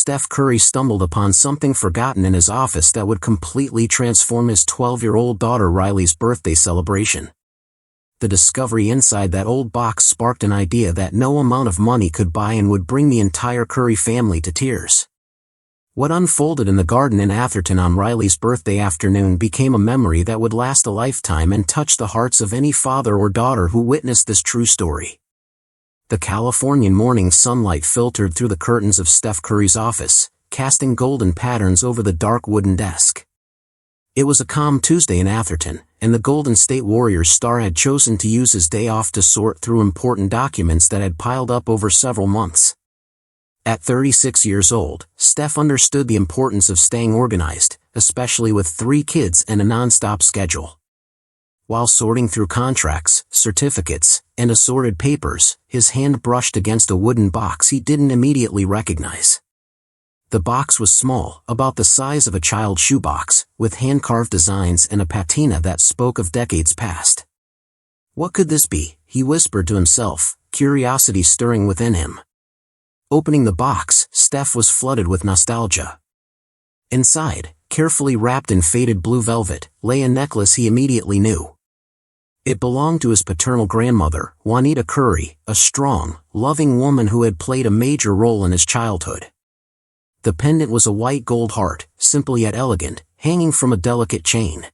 Steph Curry stumbled upon something forgotten in his office that would completely transform his 12-year-old daughter Riley's birthday celebration. The discovery inside that old box sparked an idea that no amount of money could buy and would bring the entire Curry family to tears. What unfolded in the garden in Atherton on Riley's birthday afternoon became a memory that would last a lifetime and touch the hearts of any father or daughter who witnessed this true story. The Californian morning sunlight filtered through the curtains of Steph Curry's office, casting golden patterns over the dark wooden desk. It was a calm Tuesday in Atherton, and the Golden State Warriors star had chosen to use his day off to sort through important documents that had piled up over several months. At 36 years old, Steph understood the importance of staying organized, especially with 3 kids and a non-stop schedule. While sorting through contracts, certificates, and assorted papers, his hand brushed against a wooden box he didn't immediately recognize. The box was small, about the size of a child's shoebox, with hand-carved designs and a patina that spoke of decades past. What could this be? He whispered to himself, curiosity stirring within him. Opening the box, Steph was flooded with nostalgia. Inside, carefully wrapped in faded blue velvet, lay a necklace he immediately knew. It belonged to his paternal grandmother, Juanita Curry, a strong, loving woman who had played a major role in his childhood. The pendant was a white gold heart, simple yet elegant, hanging from a delicate chain.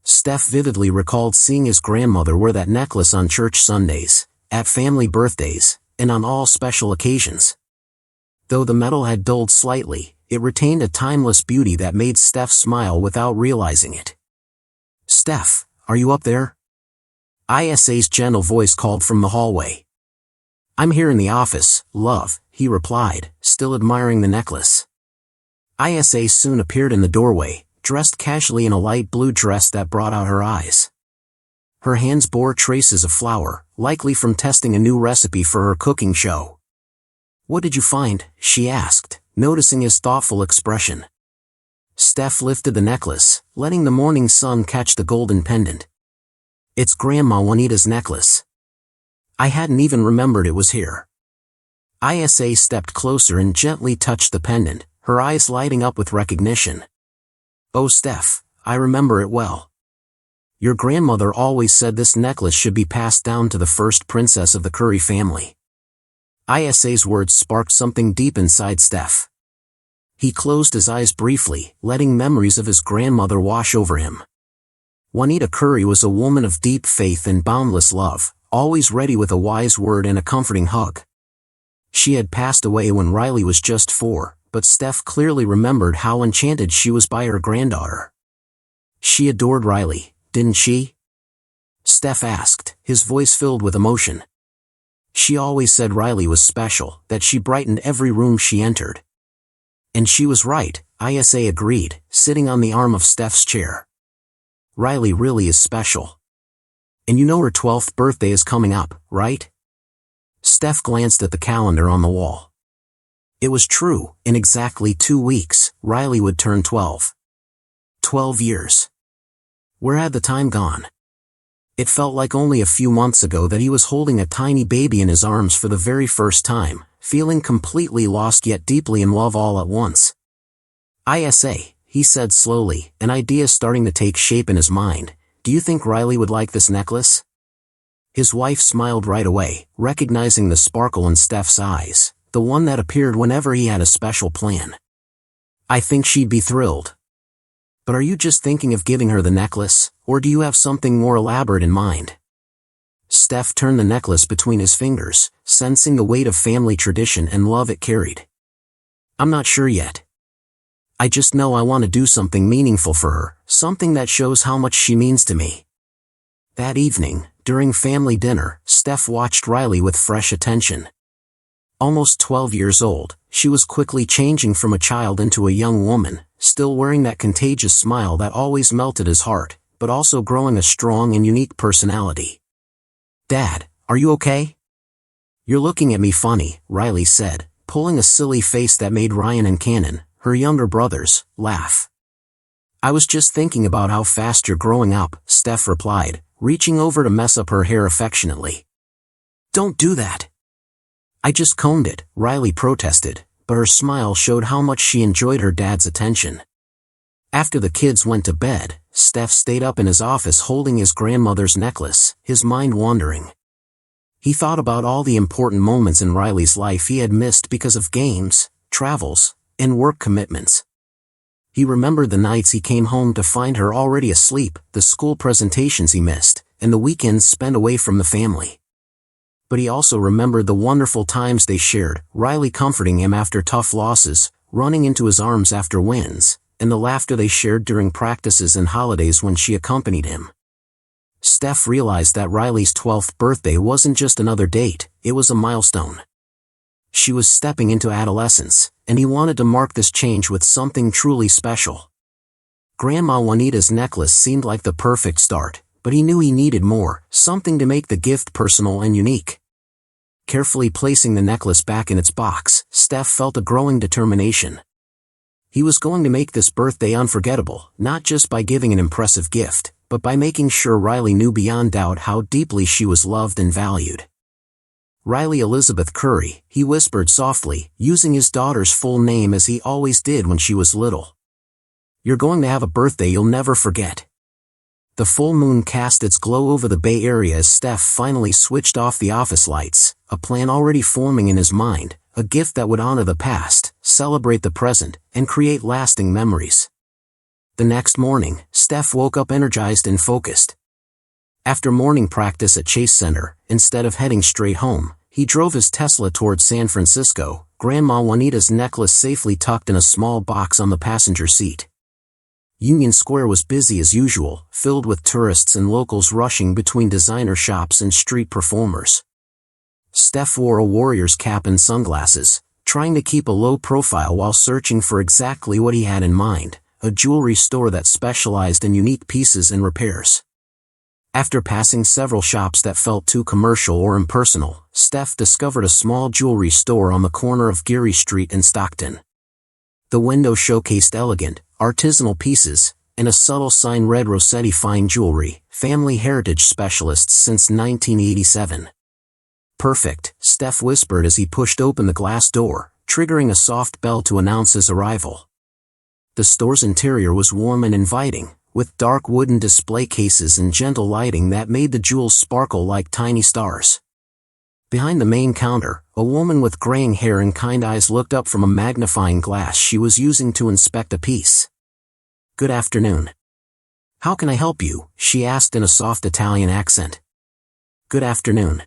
Steph vividly recalled seeing his grandmother wear that necklace on church Sundays, at family birthdays, and on all special occasions. Though the metal had dulled slightly, it retained a timeless beauty that made Steph smile without realizing it. "Steph, are you up there?" ISA's gentle voice called from the hallway. "I'm here in the office, love," he replied, still admiring the necklace. ISA soon appeared in the doorway, dressed casually in a light blue dress that brought out her eyes. Her hands bore traces of flour, likely from testing a new recipe for her cooking show. "What did you find?" she asked, noticing his thoughtful expression. Steph lifted the necklace, letting the morning sun catch the golden pendant. "It's Grandma Juanita's necklace. I hadn't even remembered it was here." ISA stepped closer and gently touched the pendant, her eyes lighting up with recognition. "Oh Steph, I remember it well. Your grandmother always said this necklace should be passed down to the first princess of the Curry family." ISA's words sparked something deep inside Steph. He closed his eyes briefly, letting memories of his grandmother wash over him. Juanita Curry was a woman of deep faith and boundless love, always ready with a wise word and a comforting hug. She had passed away when Riley was just 4, but Steph clearly remembered how enchanted she was by her granddaughter. "She adored Riley, didn't she?" Steph asked, his voice filled with emotion. "She always said Riley was special, that she brightened every room she entered." And she was right, ISA agreed, sitting on the arm of Steph's chair. "Riley really is special. And you know her 12th birthday is coming up, right?" Steph glanced at the calendar on the wall. It was true, in exactly 2 weeks, Riley would turn 12. 12 years. Where had the time gone? It felt like only a few months ago that he was holding a tiny baby in his arms for the very first time, feeling completely lost yet deeply in love all at once. "ISA, he said slowly, an idea starting to take shape in his mind, "do you think Riley would like this necklace?" His wife smiled right away, recognizing the sparkle in Steph's eyes, the one that appeared whenever he had a special plan. "I think she'd be thrilled. But are you just thinking of giving her the necklace, or do you have something more elaborate in mind?" Steph turned the necklace between his fingers, sensing the weight of family tradition and love it carried. "I'm not sure yet. I just know I want to do something meaningful for her, something that shows how much she means to me." That evening, during family dinner, Steph watched Riley with fresh attention. Almost 12 years old, she was quickly changing from a child into a young woman, still wearing that contagious smile that always melted his heart, but also growing a strong and unique personality. "Dad, are you okay?" "You're looking at me funny," Riley said, pulling a silly face that made Ryan and Cannon, her younger brothers, laugh. "I was just thinking about how fast you're growing up," Steph replied, reaching over to mess up her hair affectionately. "Don't do that." "I just combed it," Riley protested, but her smile showed how much she enjoyed her dad's attention. After the kids went to bed, Steph stayed up in his office holding his grandmother's necklace, his mind wandering. He thought about all the important moments in Riley's life he had missed because of games, travels, and work commitments. He remembered the nights he came home to find her already asleep, the school presentations he missed, and the weekends spent away from the family. But he also remembered the wonderful times they shared, Riley comforting him after tough losses, running into his arms after wins, and the laughter they shared during practices and holidays when she accompanied him. Steph realized that Riley's 12th birthday wasn't just another date, it was a milestone. She was stepping into adolescence, and he wanted to mark this change with something truly special. Grandma Juanita's necklace seemed like the perfect start, but he knew he needed more, something to make the gift personal and unique. Carefully placing the necklace back in its box, Steph felt a growing determination. He was going to make this birthday unforgettable, not just by giving an impressive gift, but by making sure Riley knew beyond doubt how deeply she was loved and valued. Riley Elizabeth Curry, he whispered softly, using his daughter's full name as he always did when she was little. You're going to have a birthday you'll never forget. The full moon cast its glow over the Bay Area as Steph finally switched off the office lights, a plan already forming in his mind, a gift that would honor the past, celebrate the present, and create lasting memories. The next morning, Steph woke up energized and focused. After morning practice at Chase Center, instead of heading straight home, he drove his Tesla towards San Francisco, Grandma Juanita's necklace safely tucked in a small box on the passenger seat. Union Square was busy as usual, filled with tourists and locals rushing between designer shops and street performers. Steph wore a Warriors cap and sunglasses, trying to keep a low profile while searching for exactly what he had in mind, a jewelry store that specialized in unique pieces and repairs. After passing several shops that felt too commercial or impersonal, Steph discovered a small jewelry store on the corner of Geary Street in Stockton. The window showcased elegant, artisanal pieces, and a subtle sign read Rossetti Fine Jewelry, Family Heritage Specialists since 1987. Perfect, Steph whispered as he pushed open the glass door, triggering a soft bell to announce his arrival. The store's interior was warm and inviting, with dark wooden display cases and gentle lighting that made the jewels sparkle like tiny stars. Behind the main counter, a woman with graying hair and kind eyes looked up from a magnifying glass she was using to inspect a piece. "Good afternoon. How can I help you?" she asked in a soft Italian accent. "Good afternoon.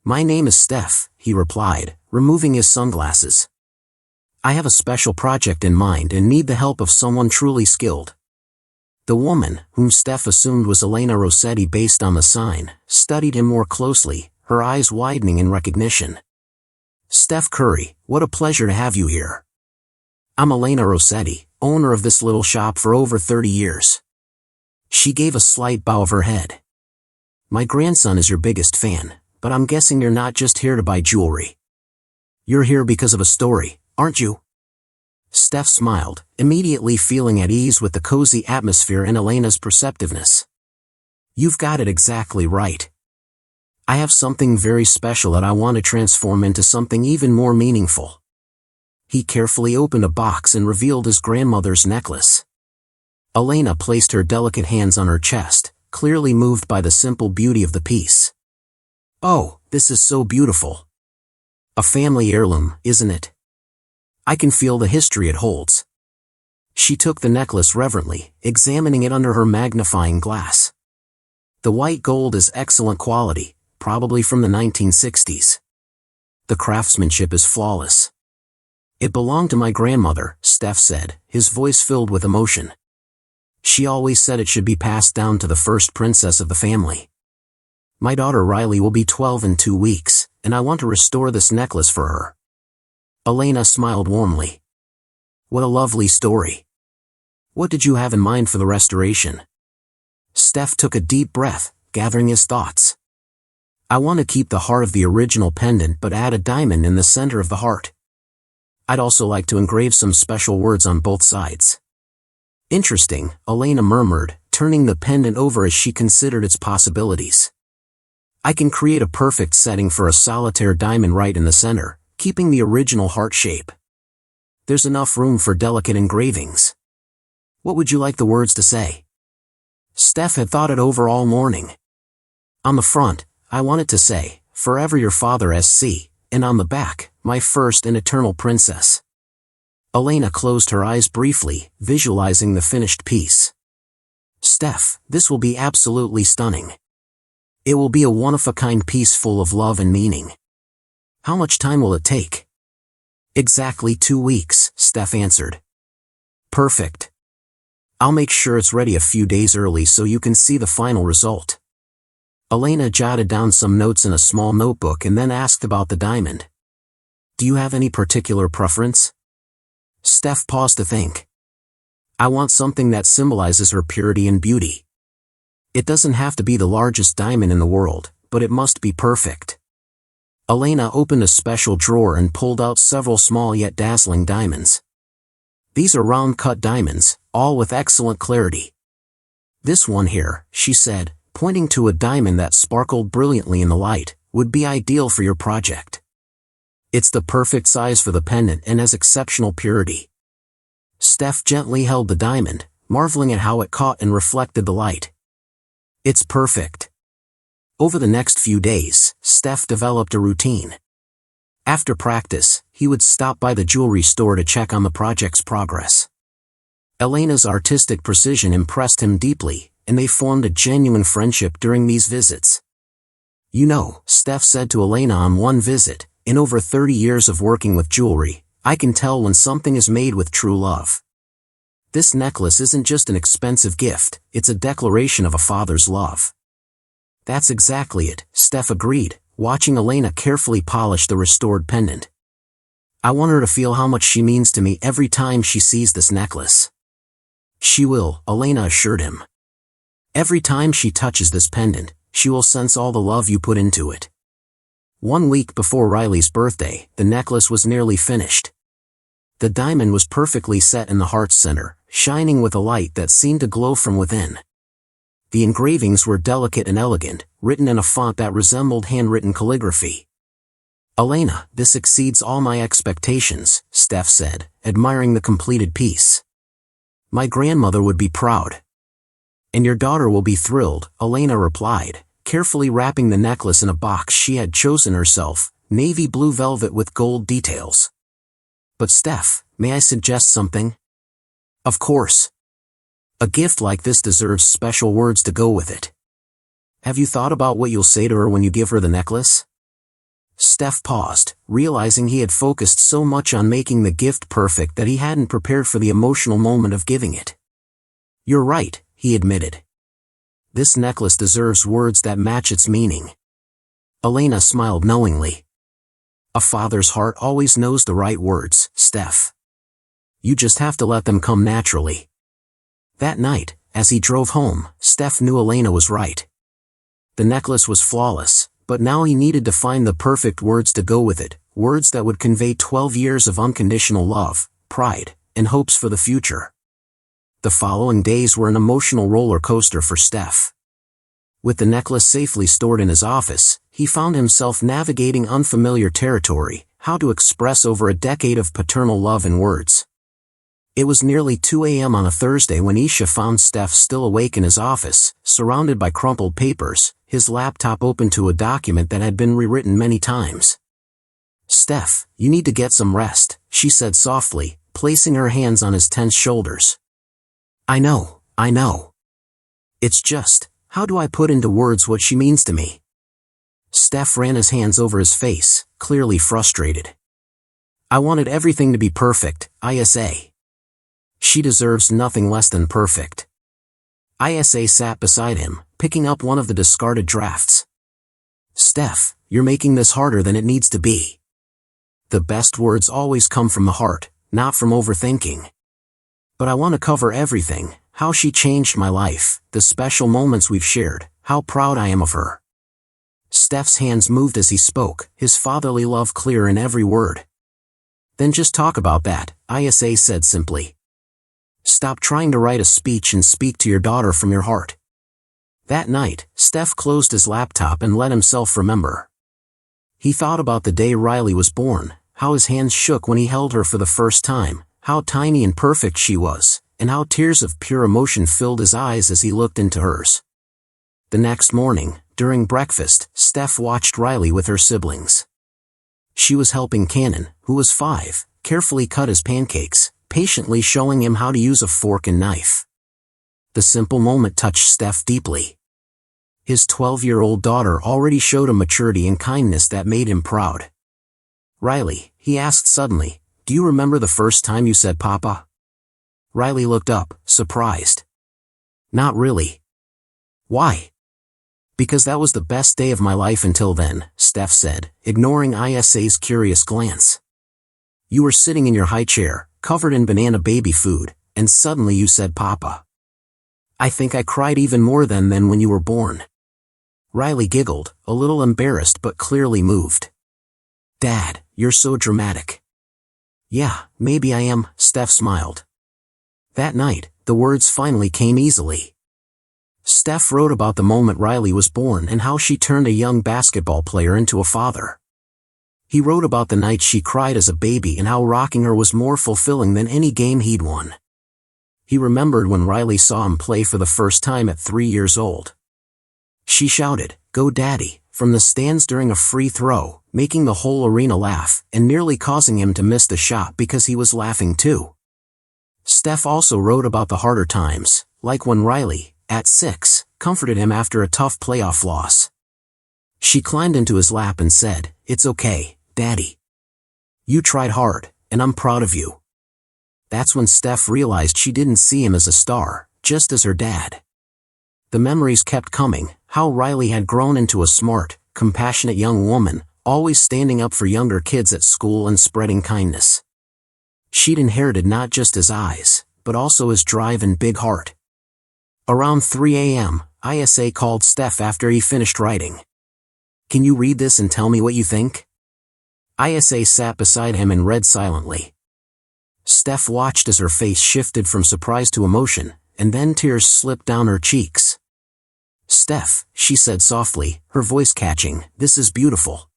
My name is Steph," he replied, removing his sunglasses. "I have a special project in mind and need the help of someone truly skilled." The woman, whom Steph assumed was Elena Rossetti based on the sign, studied him more closely, her eyes widening in recognition. "Steph Curry, what a pleasure to have you here. I'm Elena Rossetti, owner of this little shop for over 30 years. She gave a slight bow of her head. "My grandson is your biggest fan, but I'm guessing you're not just here to buy jewelry. You're here because of a story, aren't you?" Steph smiled, immediately feeling at ease with the cozy atmosphere and Elena's perceptiveness. "You've got it exactly right. I have something very special that I want to transform into something even more meaningful." He carefully opened a box and revealed his grandmother's necklace. Elena placed her delicate hands on her chest, clearly moved by the simple beauty of the piece. "Oh, this is so beautiful. A family heirloom, isn't it? I can feel the history it holds." She took the necklace reverently, examining it under her magnifying glass. "The white gold is excellent quality, probably from the 1960s. The craftsmanship is flawless. It belonged to my grandmother," Steph said, his voice filled with emotion. "She always said it should be passed down to the first princess of the family. My daughter Riley will be 12 in 2 weeks, and I want to restore this necklace for her." Elena smiled warmly. "What a lovely story. What did you have in mind for the restoration?" Steph took a deep breath, gathering his thoughts. "I want to keep the heart of the original pendant but add a diamond in the center of the heart. I'd also like to engrave some special words on both sides." "Interesting," Elena murmured, turning the pendant over as she considered its possibilities. "I can create a perfect setting for a solitaire diamond right in the center, keeping the original heart shape." there's enough room for delicate engravings. What would you like the words to say? Steph had thought it over all morning. On the front, I want it to say, "Forever your father SC," and on the back, "My first and eternal princess." Elena closed her eyes briefly, visualizing the finished piece. Steph, this will be absolutely stunning. It will be a one-of-a-kind piece full of love and meaning. How much time will it take? Exactly 2 weeks, Steph answered. Perfect. I'll make sure it's ready a few days early so you can see the final result. Elena jotted down some notes in a small notebook and then asked about the diamond. Do you have any particular preference? Steph paused to think. I want something that symbolizes her purity and beauty. It doesn't have to be the largest diamond in the world, but it must be perfect. Elena opened a special drawer and pulled out several small yet dazzling diamonds. These are round-cut diamonds, all with excellent clarity. This one here, she said, pointing to a diamond that sparkled brilliantly in the light, would be ideal for your project. It's the perfect size for the pendant and has exceptional purity. Steph gently held the diamond, marveling at how it caught and reflected the light. It's perfect. Over the next few days, Steph developed a routine. After practice, he would stop by the jewelry store to check on the project's progress. Elena's artistic precision impressed him deeply, and they formed a genuine friendship during these visits. You know, Steph said to Elena on one visit, in over 30 years of working with jewelry, I can tell when something is made with true love. This necklace isn't just an expensive gift, it's a declaration of a father's love. That's exactly it, Steph agreed, watching Elena carefully polish the restored pendant. I want her to feel how much she means to me every time she sees this necklace. She will, Elena assured him. Every time she touches this pendant, she will sense all the love you put into it. 1 week before Riley's birthday, the necklace was nearly finished. The diamond was perfectly set in the heart's center, shining with a light that seemed to glow from within. The engravings were delicate and elegant, written in a font that resembled handwritten calligraphy. Elena, this exceeds all my expectations, Steph said, admiring the completed piece. My grandmother would be proud. And your daughter will be thrilled, Elena replied, carefully wrapping the necklace in a box she had chosen herself, navy blue velvet with gold details. But Steph, may I suggest something? Of course. A gift like this deserves special words to go with it. Have you thought about what you'll say to her when you give her the necklace? Steph paused, realizing he had focused so much on making the gift perfect that he hadn't prepared for the emotional moment of giving it. You're right, he admitted. This necklace deserves words that match its meaning. Elena smiled knowingly. A father's heart always knows the right words, Steph. You just have to let them come naturally. That night, as he drove home, Steph knew Elena was right. The necklace was flawless, but now he needed to find the perfect words to go with it, words that would convey 12 years of unconditional love, pride, and hopes for the future. The following days were an emotional roller coaster for Steph. With the necklace safely stored in his office, he found himself navigating unfamiliar territory, how to express over a decade of paternal love in words. It was nearly 2 a.m. on a Thursday when Isha found Steph still awake in his office, surrounded by crumpled papers, his laptop open to a document that had been rewritten many times. Steph, you need to get some rest, she said softly, placing her hands on his tense shoulders. I know. It's just, how do I put into words what she means to me? Steph ran his hands over his face, clearly frustrated. I wanted everything to be perfect, Isa. She deserves nothing less than perfect. Isa sat beside him, picking up one of the discarded drafts. Steph, you're making this harder than it needs to be. The best words always come from the heart, not from overthinking. But I want to cover everything, how she changed my life, the special moments we've shared, how proud I am of her. Steph's hands moved as he spoke, his fatherly love clear in every word. Then just talk about that, Isa said simply. Stop trying to write a speech and speak to your daughter from your heart. That night, Steph closed his laptop and let himself remember. He thought about the day Riley was born, how his hands shook when he held her for the first time, how tiny and perfect she was, and how tears of pure emotion filled his eyes as he looked into hers. The next morning, during breakfast, Steph watched Riley with her siblings. She was helping Cannon, who was 5, carefully cut his pancakes, patiently showing him how to use a fork and knife. The simple moment touched Steph deeply. His 12-year-old daughter already showed a maturity and kindness that made him proud. "Riley," he asked suddenly, "do you remember the first time you said Papa?" Riley looked up, surprised. "Not really." "Why?" "Because that was the best day of my life until then," Steph said, ignoring Isa's curious glance. "You were sitting in your high chair, covered in banana baby food, and suddenly you said Papa. I think I cried even more than when you were born." Riley giggled, a little embarrassed but clearly moved. "Dad, you're so dramatic." "Yeah, maybe I am," Steph smiled. That night, the words finally came easily. Steph wrote about the moment Riley was born and how she turned a young basketball player into a father. He wrote about the night she cried as a baby and how rocking her was more fulfilling than any game he'd won. He remembered when Riley saw him play for the first time at 3 years old. She shouted, "Go Daddy," from the stands during a free throw, making the whole arena laugh and nearly causing him to miss the shot because he was laughing too. Steph also wrote about the harder times, like when Riley, at 6, comforted him after a tough playoff loss. She climbed into his lap and said, "It's okay, Daddy. You tried hard, and I'm proud of you." That's when Steph realized she didn't see him as a star, just as her dad. The memories kept coming, how Riley had grown into a smart, compassionate young woman, always standing up for younger kids at school and spreading kindness. She'd inherited not just his eyes, but also his drive and big heart. Around 3 a.m., Isa called Steph after he finished writing. "Can you read this and tell me what you think?" Isa sat beside him and read silently. Steph watched as her face shifted from surprise to emotion, and then tears slipped down her cheeks. "Steph," she said softly, her voice catching, "this is beautiful.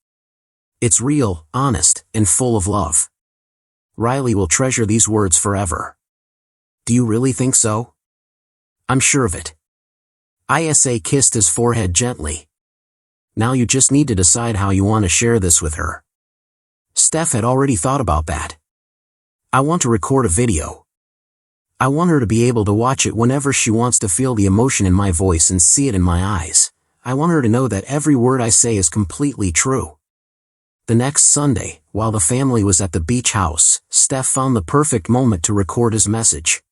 It's real, honest, and full of love. Riley will treasure these words forever." "Do you really think so?" "I'm sure of it." Isa kissed his forehead gently. "Now you just need to decide how you want to share this with her." Steph had already thought about that. "I want to record a video. I want her to be able to watch it whenever she wants to feel the emotion in my voice and see it in my eyes. I want her to know that every word I say is completely true." The next Sunday, while the family was at the beach house, Steph found the perfect moment to record his message.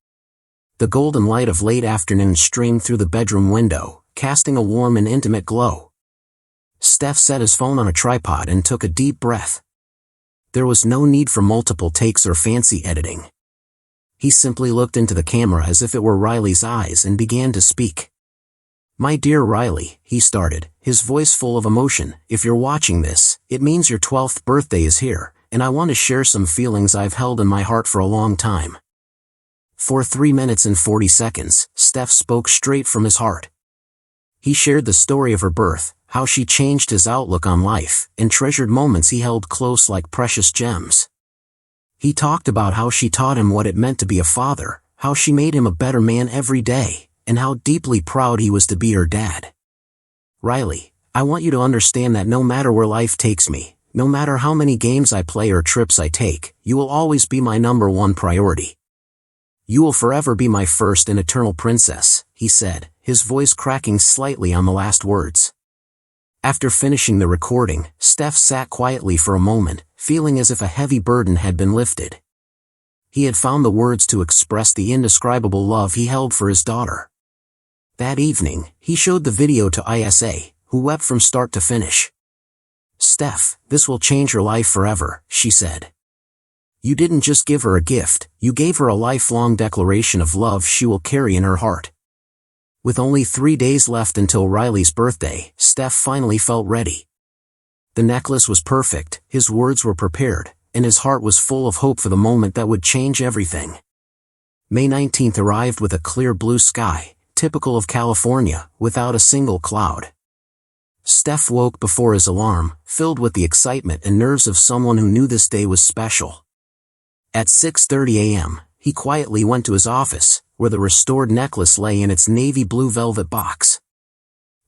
The golden light of late afternoon streamed through the bedroom window, casting a warm and intimate glow. Steph set his phone on a tripod and took a deep breath. There was no need for multiple takes or fancy editing. He simply looked into the camera as if it were Riley's eyes and began to speak. "My dear Riley," he started, his voice full of emotion, "if you're watching this, it means your 12th birthday is here, and I want to share some feelings I've held in my heart for a long time." For 3 minutes and 40 seconds, Steph spoke straight from his heart. He shared the story of her birth, how she changed his outlook on life, and treasured moments he held close like precious gems. He talked about how she taught him what it meant to be a father, how she made him a better man every day, and how deeply proud he was to be her dad. "Riley, I want you to understand that no matter where life takes me, no matter how many games I play or trips I take, you will always be my #1 priority. You will forever be my first and eternal princess," he said, his voice cracking slightly on the last words. After finishing the recording, Steph sat quietly for a moment, feeling as if a heavy burden had been lifted. He had found the words to express the indescribable love he held for his daughter. That evening, he showed the video to Isa, who wept from start to finish. "Steph, this will change her life forever," she said. "You didn't just give her a gift, you gave her a lifelong declaration of love she will carry in her heart." With only 3 days left until Riley's birthday, Steph finally felt ready. The necklace was perfect, his words were prepared, and his heart was full of hope for the moment that would change everything. May 19th arrived with a clear blue sky, typical of California, without a single cloud. Steph woke before his alarm, filled with the excitement and nerves of someone who knew this day was special. At 6:30 a.m., he quietly went to his office, where the restored necklace lay in its navy blue velvet box.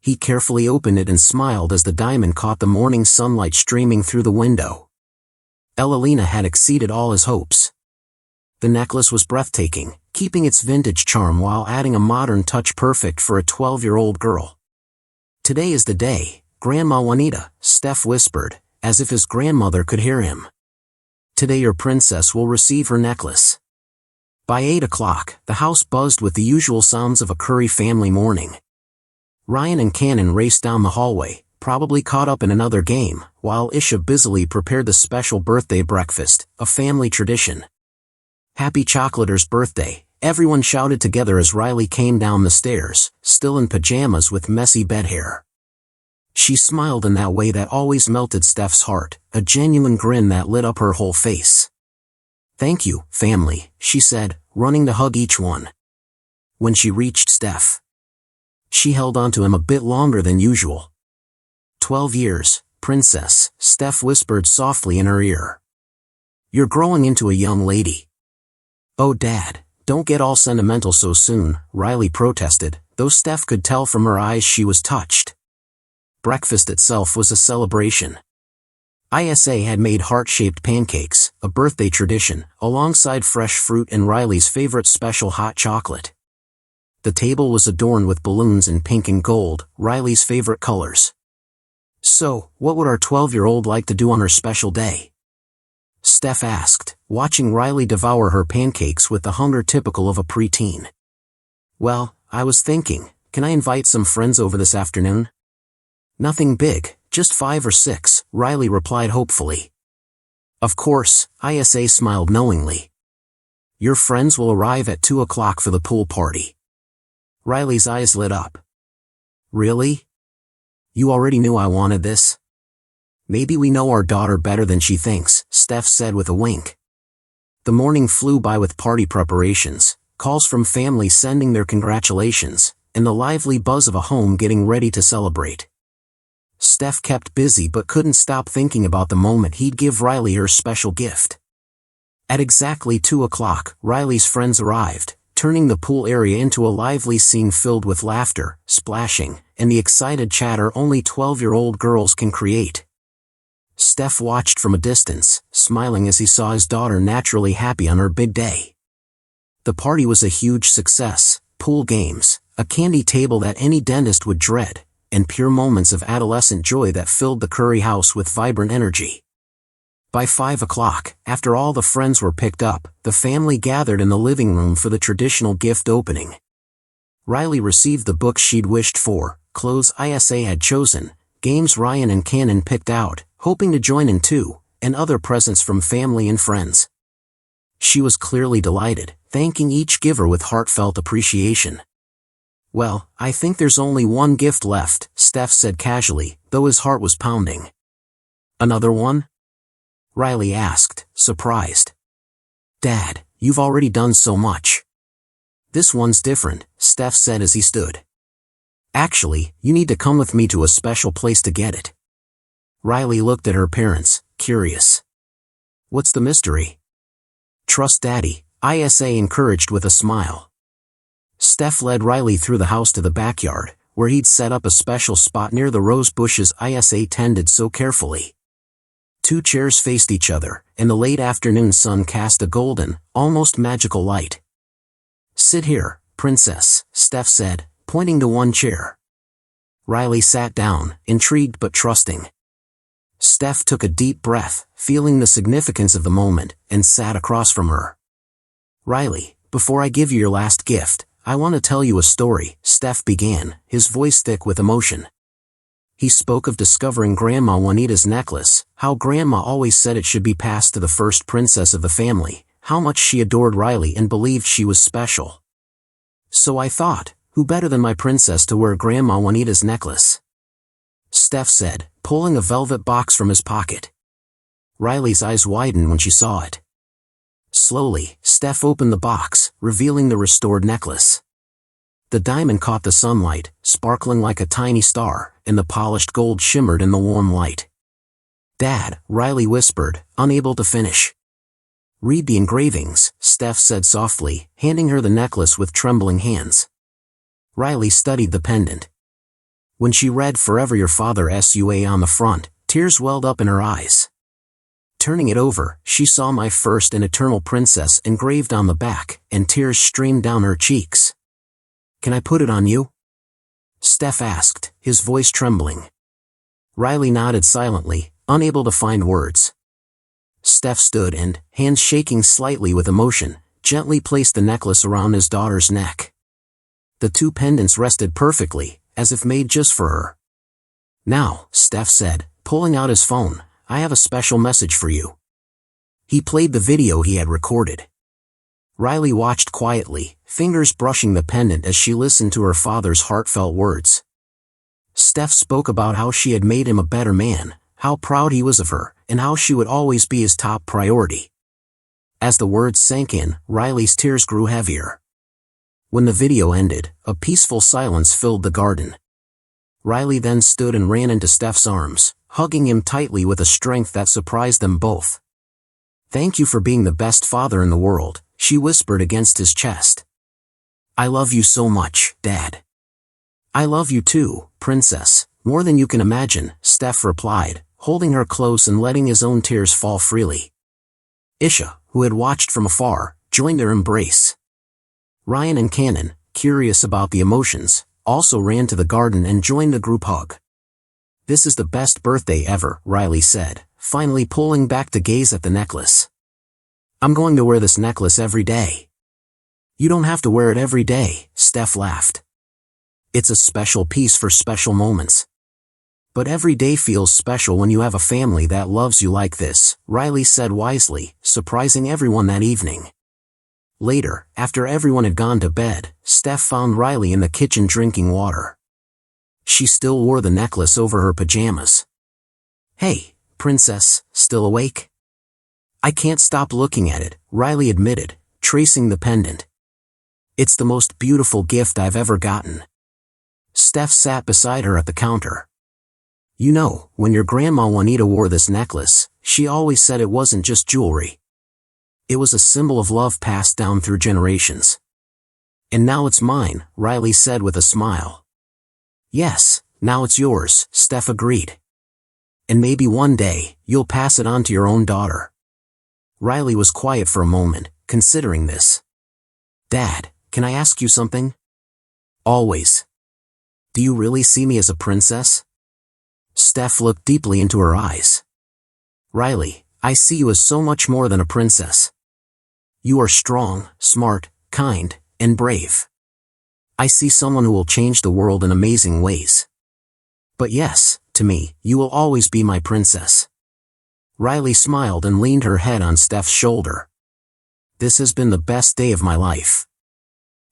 He carefully opened it and smiled as the diamond caught the morning sunlight streaming through the window. Elalina had exceeded all his hopes. The necklace was breathtaking, keeping its vintage charm while adding a modern touch perfect for a 12-year-old girl. "Today is the day, Grandma Juanita," Steph whispered, as if his grandmother could hear him. "Today your princess will receive her necklace." By 8 o'clock, the house buzzed with the usual sounds of a Curry family morning. Ryan and Cannon raced down the hallway, probably caught up in another game, while Isha busily prepared the special birthday breakfast, a family tradition. "Happy Chocolater's birthday," everyone shouted together as Riley came down the stairs, still in pajamas with messy bed hair. She smiled in that way that always melted Steph's heart, a genuine grin that lit up her whole face. "Thank you, family," she said, running to hug each one. When she reached Steph, she held onto him a bit longer than usual. 12 years, princess," Steph whispered softly in her ear. "You're growing into a young lady." "Oh Dad, don't get all sentimental so soon," Riley protested, though Steph could tell from her eyes she was touched. Breakfast itself was a celebration. Isa had made heart-shaped pancakes, a birthday tradition, alongside fresh fruit and Riley's favorite special hot chocolate. The table was adorned with balloons in pink and gold, Riley's favorite colors. "So, what would our 12-year-old like to do on her special day?" Steph asked, watching Riley devour her pancakes with the hunger typical of a preteen. "Well, I was thinking, can I invite some friends over this afternoon?" "Nothing big, just 5 or 6, Riley replied hopefully. "Of course," Isa smiled knowingly. "Your friends will arrive at 2 o'clock for the pool party." Riley's eyes lit up. "Really? You already knew I wanted this?" "Maybe we know our daughter better than she thinks," Steph said with a wink. The morning flew by with party preparations, calls from family sending their congratulations, and the lively buzz of a home getting ready to celebrate. Steph kept busy but couldn't stop thinking about the moment he'd give Riley her special gift. At exactly 2 o'clock, Riley's friends arrived, turning the pool area into a lively scene filled with laughter, splashing, and the excited chatter only 12-year-old girls can create. Steph watched from a distance, smiling as he saw his daughter naturally happy on her big day. The party was a huge success, pool games, a candy table that any dentist would dread, and pure moments of adolescent joy that filled the Curry house with vibrant energy. By 5 o'clock, after all the friends were picked up, the family gathered in the living room for the traditional gift opening. Riley received the books she'd wished for, clothes Isa had chosen, games Ryan and Cannon picked out, hoping to join in too, and other presents from family and friends. She was clearly delighted, thanking each giver with heartfelt appreciation. "Well, I think there's only one gift left," Steph said casually, though his heart was pounding. "Another one?" Riley asked, surprised. "Dad, you've already done so much." "This one's different," Steph said as he stood. "Actually, you need to come with me to a special place to get it." Riley looked at her parents, curious. "What's the mystery?" "Trust Daddy," Isa encouraged with a smile. Steph led Riley through the house to the backyard, where he'd set up a special spot near the rose bushes Isa tended so carefully. 2 chairs faced each other, and the late afternoon sun cast a golden, almost magical light. "Sit here, princess," Steph said, pointing to one chair. Riley sat down, intrigued but trusting. Steph took a deep breath, feeling the significance of the moment, and sat across from her. "Riley, before I give you your last gift, I want to tell you a story," Steph began, his voice thick with emotion. He spoke of discovering Grandma Juanita's necklace, how Grandma always said it should be passed to the first princess of the family, how much she adored Riley and believed she was special. "So I thought, who better than my princess to wear Grandma Juanita's necklace?" Steph said, pulling a velvet box from his pocket. Riley's eyes widened when she saw it. Slowly, Steph opened the box, revealing the restored necklace. The diamond caught the sunlight, sparkling like a tiny star, and the polished gold shimmered in the warm light. "Dad," Riley whispered, unable to finish. "Read the engravings," Steph said softly, handing her the necklace with trembling hands. Riley studied the pendant. When she read "Forever Your Father SUA" on the front, tears welled up in her eyes. Turning it over, she saw "My First and Eternal Princess" engraved on the back, and tears streamed down her cheeks. "Can I put it on you?" Steph asked, his voice trembling. Riley nodded silently, unable to find words. Steph stood and, hands shaking slightly with emotion, gently placed the necklace around his daughter's neck. The two pendants rested perfectly, as if made just for her. "Now," Steph said, pulling out his phone, "I have a special message for you." He played the video he had recorded. Riley watched quietly, fingers brushing the pendant as she listened to her father's heartfelt words. Steph spoke about how she had made him a better man, how proud he was of her, and how she would always be his top priority. As the words sank in, Riley's tears grew heavier. When the video ended, a peaceful silence filled the garden. Riley then stood and ran into Steph's arms, hugging him tightly with a strength that surprised them both. "Thank you for being the best father in the world," she whispered against his chest. "I love you so much, Dad." "I love you too, Princess, more than you can imagine," Steph replied, holding her close and letting his own tears fall freely. Isha, who had watched from afar, joined their embrace. Ryan and Cannon, curious about the emotions, also ran to the garden and joined the group hug. "This is the best birthday ever," Riley said, finally pulling back to gaze at the necklace. "I'm going to wear this necklace every day." "You don't have to wear it every day," Steph laughed. "It's a special piece for special moments." "But every day feels special when you have a family that loves you like this," Riley said wisely, surprising everyone that evening. Later, after everyone had gone to bed, Steph found Riley in the kitchen drinking water. She still wore the necklace over her pajamas. "Hey, Princess, still awake?" "I can't stop looking at it," Riley admitted, tracing the pendant. "It's the most beautiful gift I've ever gotten." Steph sat beside her at the counter. "You know, when your grandma Juanita wore this necklace, she always said it wasn't just jewelry. It was a symbol of love passed down through generations." "And now it's mine," Riley said with a smile. "Yes, now it's yours," Steph agreed. "And maybe one day, you'll pass it on to your own daughter." Riley was quiet for a moment, considering this. "Dad, can I ask you something?" "Always." "Do you really see me as a princess?" Steph looked deeply into her eyes. "Riley, I see you as so much more than a princess. You are strong, smart, kind, and brave. I see someone who will change the world in amazing ways. But yes, to me, you will always be my princess." Riley smiled and leaned her head on Steph's shoulder. "This has been the best day of my life."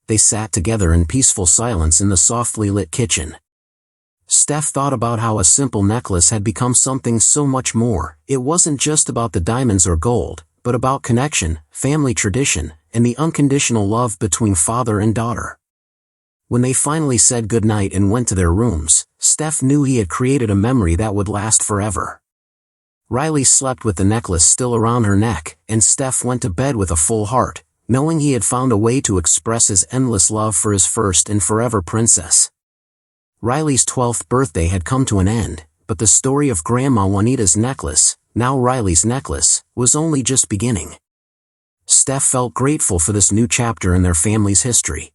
They sat together in peaceful silence in the softly lit kitchen. Steph thought about how a simple necklace had become something so much more. It wasn't just about the diamonds or gold, but about connection, family tradition, and the unconditional love between father and daughter. When they finally said goodnight and went to their rooms, Steph knew he had created a memory that would last forever. Riley slept with the necklace still around her neck, and Steph went to bed with a full heart, knowing he had found a way to express his endless love for his first and forever princess. Riley's 12th birthday had come to an end, but the story of Grandma Juanita's necklace, now Riley's necklace, was only just beginning. Steph felt grateful for this new chapter in their family's history.